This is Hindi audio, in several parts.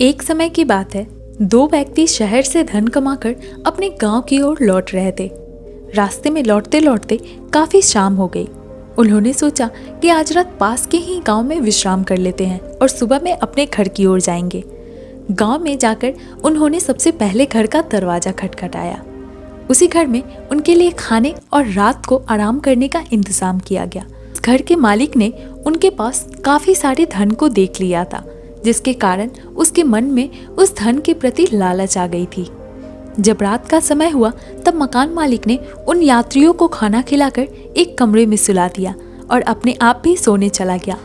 एक समय की बात है, दो व्यक्ति शहर से धन कमाकर अपने गांव की ओर लौट रहे थे। रास्ते में लौटते लौटते काफी शाम हो गई। उन्होंने सोचा कि आज रात पास के ही गांव में विश्राम कर लेते हैं और सुबह में अपने घर की ओर जाएंगे। गांव में जाकर उन्होंने सबसे पहले घर का दरवाजा खटखटाया। उसी घर में उनके लिए खाने और रात को आराम करने का इंतजाम किया गया। घर के मालिक ने उनके पास काफी सारे धन को देख लिया था, जिसके कारण उसके मन में उस धन के प्रति लालच आ गई थी। जब रात का समय हुआ तब मकान मालिक ने उन यात्रियों को खाना खिलाकर एक कमरे में सुला दिया और अपने आप भी सोने चला गया।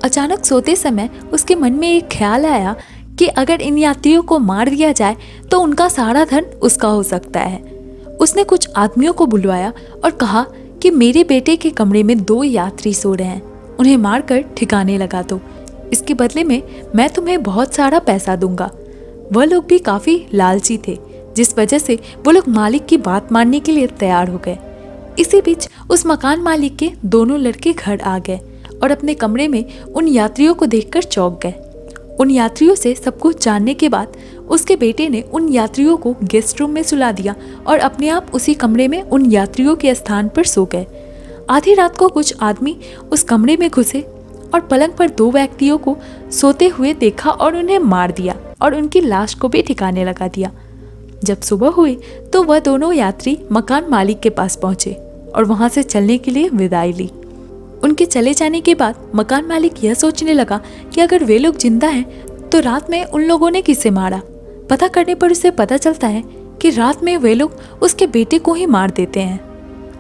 अचानक सोते समय उसके मन में एक ख्याल आया कि अगर इन यात्रियों को मार दिया जाए तो उनका सारा धन उसका हो सकता है। उसने कुछ आदमियों को बुलवाया और कहा कि मेरे बेटे के कमरे में 2 यात्री सो रहे हैं, उन्हें मारकर ठिकाने लगा दो। इसके बदले में मैं तुम्हें बहुत सारा पैसा दूंगा। वह लोग भी काफी लालची थे, जिस वजह से वो लोग मालिक की बात मानने के लिए तैयार हो गए। इसी बीच उस मकान मालिक के दोनों लड़के घर आ गए और अपने कमरे में उन यात्रियों को देखकर चौंक गए। उन यात्रियों से सब कुछ जानने के बाद उसके बेटे ने उन यात्रियों को गेस्ट रूम में सुला दिया और अपने आप उसी कमरे में उन यात्रियों के स्थान पर सो गए। आधी रात को कुछ आदमी उस कमरे में घुसे और पलंग पर 2 व्यक्तियों को सोते हुए देखा और उन्हें मार दिया और उनकी लाश को भी ठिकाने लगा दिया। जब सुबह हुई तो वह दोनों यात्री मकान मालिक के पास पहुंचे और वहां से चलने के लिए विदाई ली। उनके चले जाने के बाद मकान मालिक यह सोचने लगा कि अगर वे लोग जिंदा हैं तो रात में उन लोगों ने किसे मारा। पता करने पर उसे पता चलता है कि रात में वे लोग उसके बेटे को ही मार देते हैं।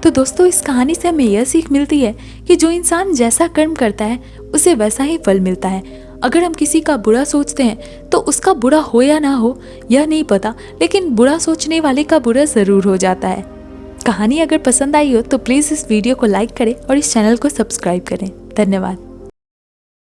तो दोस्तों, इस कहानी से हमें यह सीख मिलती है कि जो इंसान जैसा कर्म करता है उसे वैसा ही फल मिलता है। अगर हम किसी का बुरा सोचते हैं तो उसका बुरा हो या ना हो यह नहीं पता, लेकिन बुरा सोचने वाले का बुरा ज़रूर हो जाता है। कहानी अगर पसंद आई हो तो प्लीज़ इस वीडियो को लाइक करें और इस चैनल को सब्सक्राइब करें। धन्यवाद।